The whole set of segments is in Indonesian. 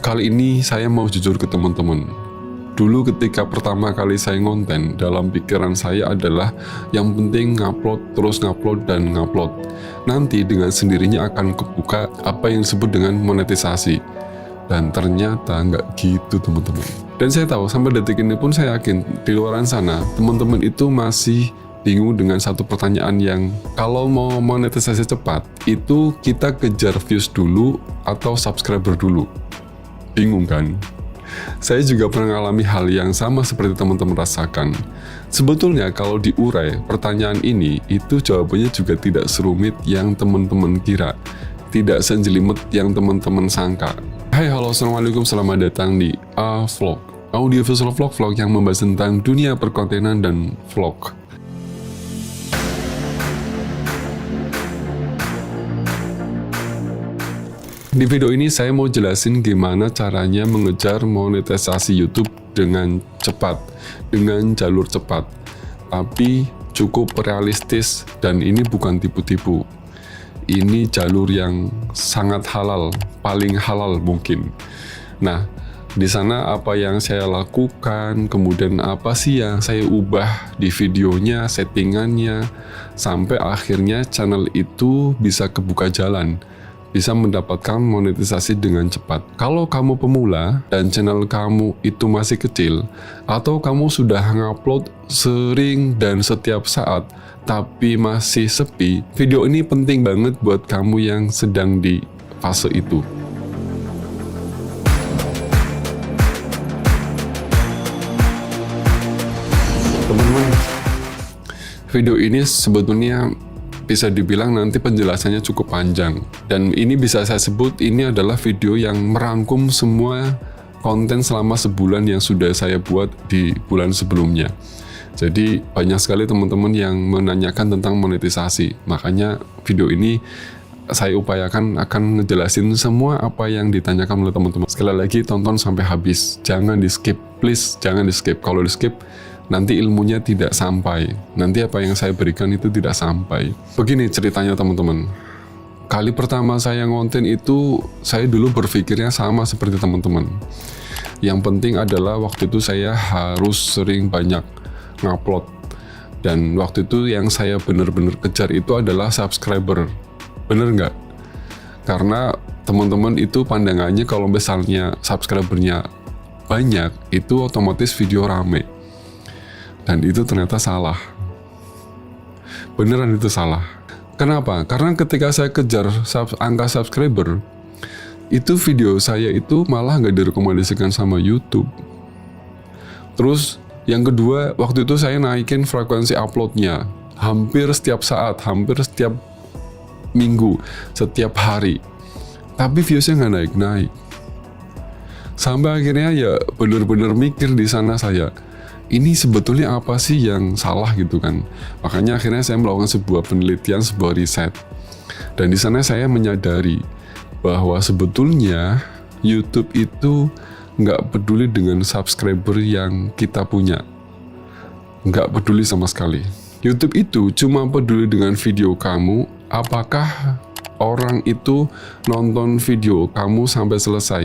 Kali ini saya mau jujur ke teman-teman. Dulu ketika pertama kali saya ngonten, dalam pikiran saya adalah yang penting ngupload, terus ngupload dan ngupload. Nanti dengan sendirinya akan kebuka apa yang disebut dengan monetisasi. Dan ternyata nggak gitu teman-teman. Dan saya tahu sampai detik ini pun saya yakin di luar sana teman-teman itu masih bingung dengan satu pertanyaan yang kalau mau monetisasi cepat itu kita kejar views dulu atau subscriber dulu. Bingung kan? Saya juga pernah mengalami hal yang sama seperti teman-teman rasakan. Sebetulnya kalau diurai pertanyaan ini, itu jawabannya juga tidak serumit yang teman-teman kira. Tidak sejelimet yang teman-teman sangka. Hai, halo, assalamualaikum, selamat datang di A-Vlog. Audio visual vlog-vlog yang membahas tentang dunia perkontenan dan vlog. Di video ini saya mau jelasin gimana caranya mengejar monetisasi YouTube dengan cepat, dengan jalur cepat, tapi cukup realistis dan ini bukan tipu-tipu. Ini jalur yang sangat halal, paling halal mungkin. Nah, di sana apa yang saya lakukan, kemudian apa sih yang saya ubah di videonya, settingannya, sampai akhirnya channel itu bisa kebuka jalan. Bisa mendapatkan monetisasi dengan cepat. Kalau kamu pemula dan channel kamu itu masih kecil, atau kamu sudah ngupload sering dan setiap saat, tapi masih sepi, video ini penting banget buat kamu yang sedang di fase itu. Teman-teman, video ini sebetulnya bisa dibilang nanti penjelasannya cukup panjang, dan ini bisa saya sebut ini adalah video yang merangkum semua konten selama sebulan yang sudah saya buat di bulan sebelumnya. Jadi banyak sekali teman-teman yang menanyakan tentang monetisasi, makanya video ini saya upayakan akan ngejelasin semua apa yang ditanyakan oleh teman-teman. Sekali lagi tonton sampai habis, jangan di skip, please jangan di skip. Kalau di skip nanti ilmunya tidak sampai, nanti apa yang saya berikan itu tidak sampai. Begini ceritanya teman-teman, kali pertama saya ngonten itu saya dulu berpikirnya sama seperti teman-teman. Yang penting adalah waktu itu saya harus sering banyak ngupload, dan waktu itu yang saya benar-benar kejar itu adalah subscriber. Bener nggak? Karena teman-teman itu pandangannya kalau misalnya subscribernya banyak itu otomatis video rame. Dan itu ternyata salah. Beneran itu salah. Kenapa? Karena ketika saya kejar angka subscriber, itu video saya itu malah nggak direkomendasikan sama YouTube. Terus yang kedua, waktu itu saya naikin frekuensi uploadnya. Hampir setiap saat, hampir setiap minggu, setiap hari. Tapi viewsnya nggak naik-naik. Sampai akhirnya ya bener-bener mikir di sana saya, ini sebetulnya apa sih yang salah gitu kan. Makanya akhirnya saya melakukan sebuah penelitian, sebuah riset. Dan di sana saya menyadari bahwa sebetulnya YouTube itu nggak peduli dengan subscriber yang kita punya. Nggak peduli sama sekali. YouTube itu cuma peduli dengan video kamu, apakah orang itu nonton video kamu sampai selesai.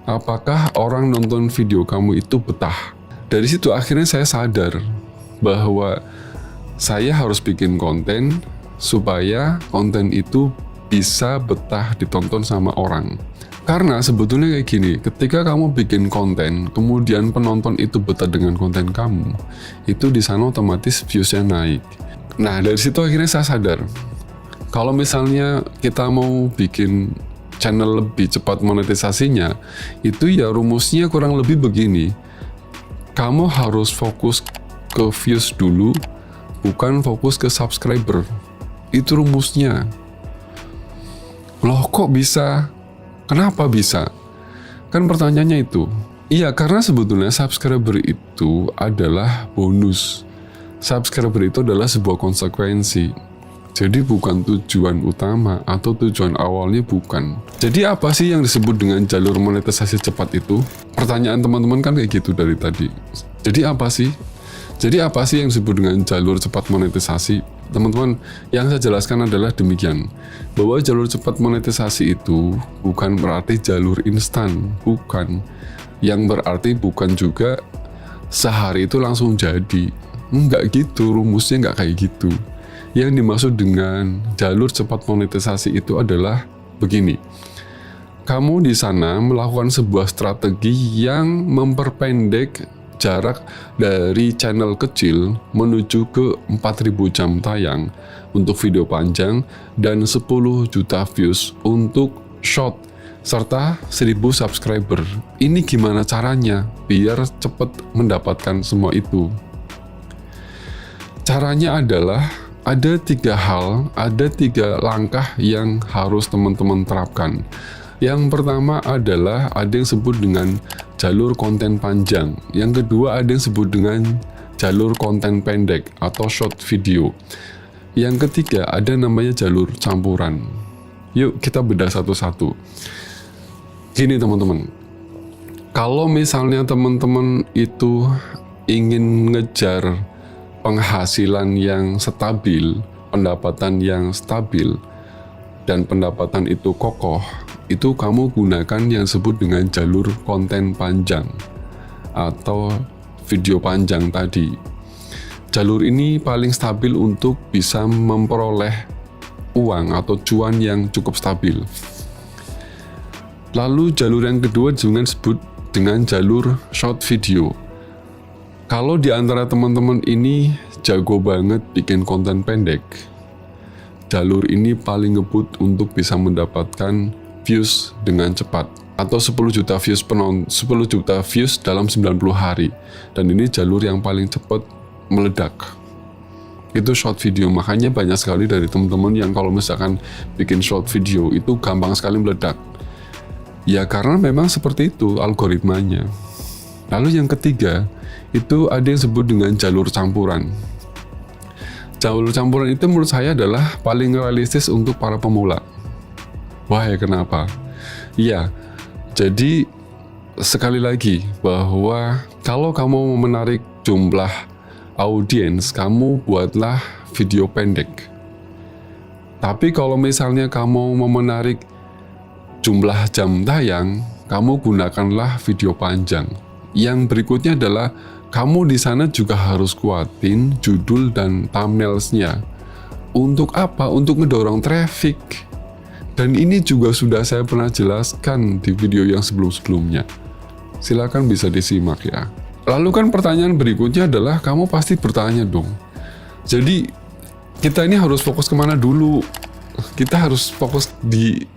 Apakah orang nonton video kamu itu betah. Dari situ akhirnya saya sadar bahwa saya harus bikin konten supaya konten itu bisa betah ditonton sama orang. Karena sebetulnya kayak gini, ketika kamu bikin konten, kemudian penonton itu betah dengan konten kamu, itu di sana otomatis viewsnya naik. Nah dari situ akhirnya saya sadar, kalau misalnya kita mau bikin channel lebih cepat monetisasinya, itu ya rumusnya kurang lebih begini. Kamu harus fokus ke views dulu, bukan fokus ke subscriber. Itu rumusnya. Loh kok bisa? Kenapa bisa? Kan pertanyaannya itu. Iya, karena sebetulnya subscriber itu adalah bonus. Subscriber itu adalah sebuah konsekuensi. Jadi bukan tujuan utama atau tujuan awalnya bukan. Jadi apa sih yang disebut dengan jalur monetisasi cepat itu? Pertanyaan teman-teman kan kayak gitu dari tadi. Jadi apa sih? Jadi apa sih yang disebut dengan jalur cepat monetisasi? Teman-teman, yang saya jelaskan adalah demikian, bahwa jalur cepat monetisasi itu bukan berarti jalur instan, bukan. Yang berarti bukan juga sehari itu langsung jadi. Enggak gitu, rumusnya enggak kayak gitu. Yang dimaksud dengan jalur cepat monetisasi itu adalah begini. Kamu di sana melakukan sebuah strategi yang memperpendek jarak dari channel kecil menuju ke 4000 jam tayang untuk video panjang dan 10 juta views untuk short serta 1000 subscriber. Ini gimana caranya biar cepat mendapatkan semua itu? Caranya adalah ada 3 langkah yang harus teman-teman terapkan. Yang pertama adalah ada yang disebut dengan jalur konten panjang. Yang kedua ada yang disebut dengan jalur konten pendek atau short video. Yang ketiga ada namanya jalur campuran. Yuk kita bedah satu-satu. Gini teman-teman, kalau misalnya teman-teman itu ingin ngejar penghasilan yang stabil, pendapatan yang stabil, dan pendapatan itu kokoh, itu kamu gunakan yang disebut dengan jalur konten panjang atau video panjang tadi. Jalur ini paling stabil untuk bisa memperoleh uang atau cuan yang cukup stabil. Lalu jalur yang kedua disebut dengan jalur short video. Kalau di antara teman-teman ini jago banget bikin konten pendek, jalur ini paling ngebut untuk bisa mendapatkan views dengan cepat atau 10 juta views dalam 90 hari. Dan ini jalur yang paling cepat meledak. Itu short video. Makanya banyak sekali dari teman-teman yang kalau misalkan bikin short video itu gampang sekali meledak. Ya karena memang seperti itu algoritmanya. Lalu yang ketiga itu ada yang disebut dengan jalur campuran. Jalur campuran itu menurut saya adalah paling realistis untuk para pemula. Wah ya kenapa? Iya, jadi sekali lagi bahwa kalau kamu mau menarik jumlah audiens, kamu buatlah video pendek. Tapi kalau misalnya kamu mau menarik jumlah jam tayang, kamu gunakanlah video panjang. Yang berikutnya adalah kamu di sana juga harus kuatin judul dan thumbnails-nya. Untuk apa? Untuk ngedorong traffic. Dan ini juga sudah saya pernah jelaskan di video yang sebelum-sebelumnya. Silakan bisa disimak ya. Lalu kan pertanyaan berikutnya adalah kamu pasti bertanya dong. Jadi kita ini harus fokus kemana dulu? Kita harus fokus di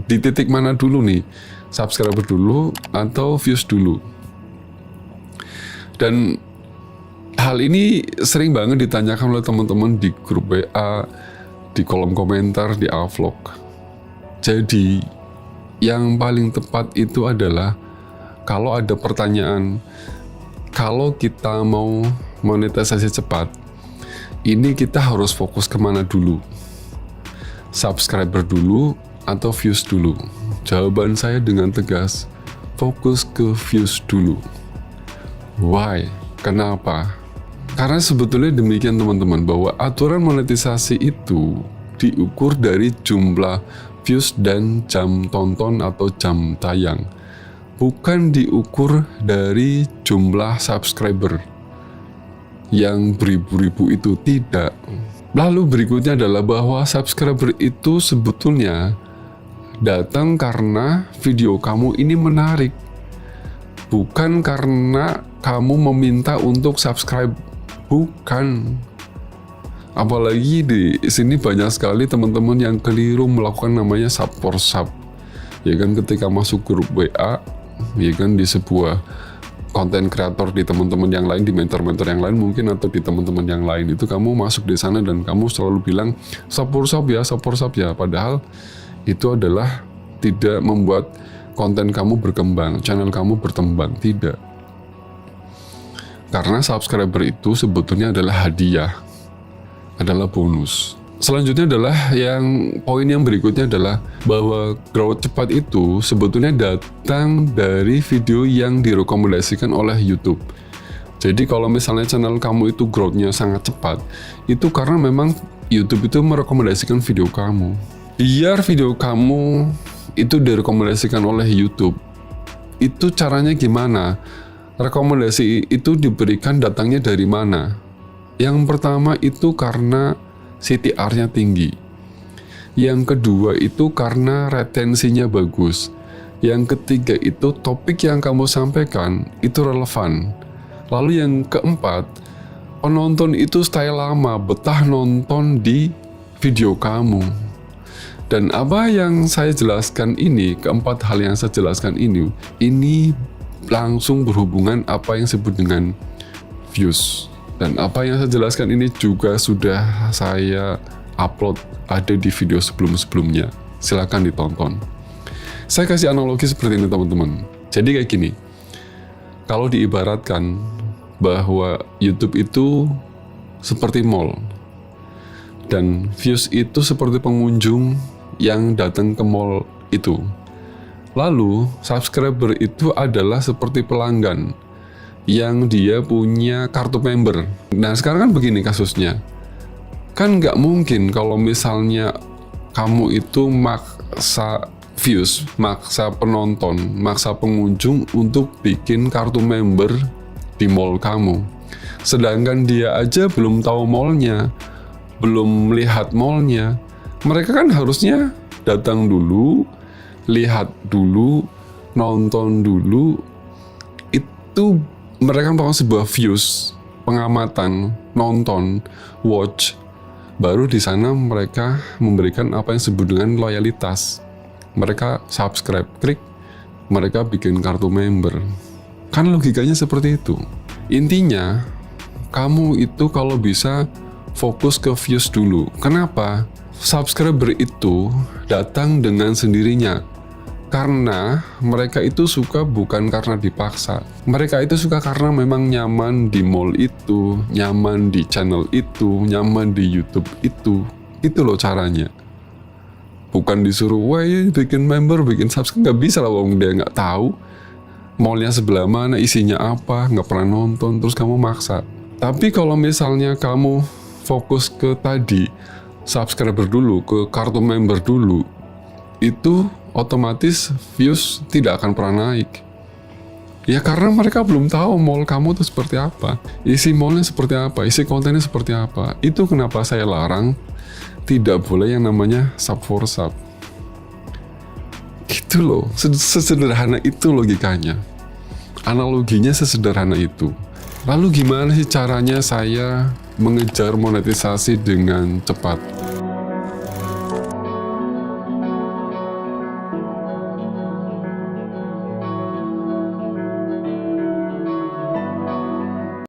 titik mana dulu nih? Subscriber dulu atau views dulu? Dan hal ini sering banget ditanyakan oleh teman-teman di grup WA, di kolom komentar, di vlog. Jadi, yang paling tepat itu adalah kalau ada pertanyaan, kalau kita mau monetisasi cepat, ini kita harus fokus kemana dulu? Subscriber dulu atau views dulu? Jawaban saya dengan tegas, fokus ke views dulu. Why? Kenapa? Karena sebetulnya demikian teman-teman, bahwa aturan monetisasi itu diukur dari jumlah views dan jam tonton atau jam tayang, bukan diukur dari jumlah subscriber yang beribu-ribu itu, tidak. Lalu berikutnya adalah bahwa subscriber itu sebetulnya datang karena video kamu ini menarik, bukan karena kamu meminta untuk subscribe, bukan. Apalagi di sini banyak sekali teman-teman yang keliru melakukan namanya sub for sub. Ya kan, ketika masuk grup WA, ya kan, di sebuah konten kreator, di teman-teman yang lain, di mentor-mentor yang lain mungkin, atau di teman-teman yang lain, itu kamu masuk di sana dan kamu selalu bilang sub for sub ya, padahal itu adalah tidak membuat konten kamu berkembang, channel kamu berkembang, tidak. Karena subscriber itu sebetulnya adalah hadiah, adalah bonus. Selanjutnya adalah poin yang berikutnya adalah bahwa growth cepat itu sebetulnya datang dari video yang direkomendasikan oleh YouTube. Jadi kalau misalnya channel kamu itu growth-nya sangat cepat, itu karena memang YouTube itu merekomendasikan video kamu. Biar video kamu itu direkomendasikan oleh YouTube, itu caranya gimana? Rekomendasi itu diberikan datangnya dari mana? Yang pertama itu karena CTR-nya tinggi. Yang kedua itu karena retensinya bagus. Yang ketiga itu topik yang kamu sampaikan itu relevan. Lalu yang keempat, penonton itu style lama, betah nonton di video kamu. Dan apa yang saya jelaskan ini, keempat hal yang saya jelaskan ini langsung berhubungan apa yang disebut dengan views. Dan apa yang saya jelaskan ini juga sudah saya upload ada di video sebelum-sebelumnya. Silakan ditonton. Saya kasih analogi seperti ini teman-teman. Jadi kayak gini, kalau diibaratkan bahwa YouTube itu seperti mall, dan views itu seperti pengunjung yang datang ke mall itu. Lalu, subscriber itu adalah seperti pelanggan yang dia punya kartu member. Nah, sekarang kan begini kasusnya. Kan nggak mungkin kalau misalnya kamu itu maksa views, maksa penonton, maksa pengunjung untuk bikin kartu member di mall kamu. Sedangkan dia aja belum tahu mallnya, belum melihat mallnya. Mereka kan harusnya datang dulu, lihat dulu, nonton dulu. Itu mereka melakukan sebuah views, pengamatan, nonton, watch. Baru di sana mereka memberikan apa yang disebut dengan loyalitas. Mereka subscribe, klik, mereka bikin kartu member. Kan logikanya seperti itu. Intinya, kamu itu kalau bisa fokus ke views dulu. Kenapa? Subscriber itu datang dengan sendirinya. Karena mereka itu suka bukan karena dipaksa. Mereka itu suka karena memang nyaman di mall itu, nyaman di channel itu, nyaman di YouTube itu. Itu loh caranya. Bukan disuruh, wah bikin member, bikin subscribe. Nggak bisa lah, wong dia nggak tahu mallnya sebelah mana, isinya apa, nggak pernah nonton, terus kamu maksa. Tapi kalau misalnya kamu fokus ke tadi, subscriber dulu, ke kartu member dulu, itu otomatis views tidak akan pernah naik. Ya karena mereka belum tahu mall kamu itu seperti apa, isi mallnya seperti apa, isi kontennya seperti apa. Itu kenapa saya larang tidak boleh yang namanya sub for sub. Gitu loh, sesederhana itu logikanya. Analoginya sesederhana itu. Lalu gimana sih caranya saya mengejar monetisasi dengan cepat?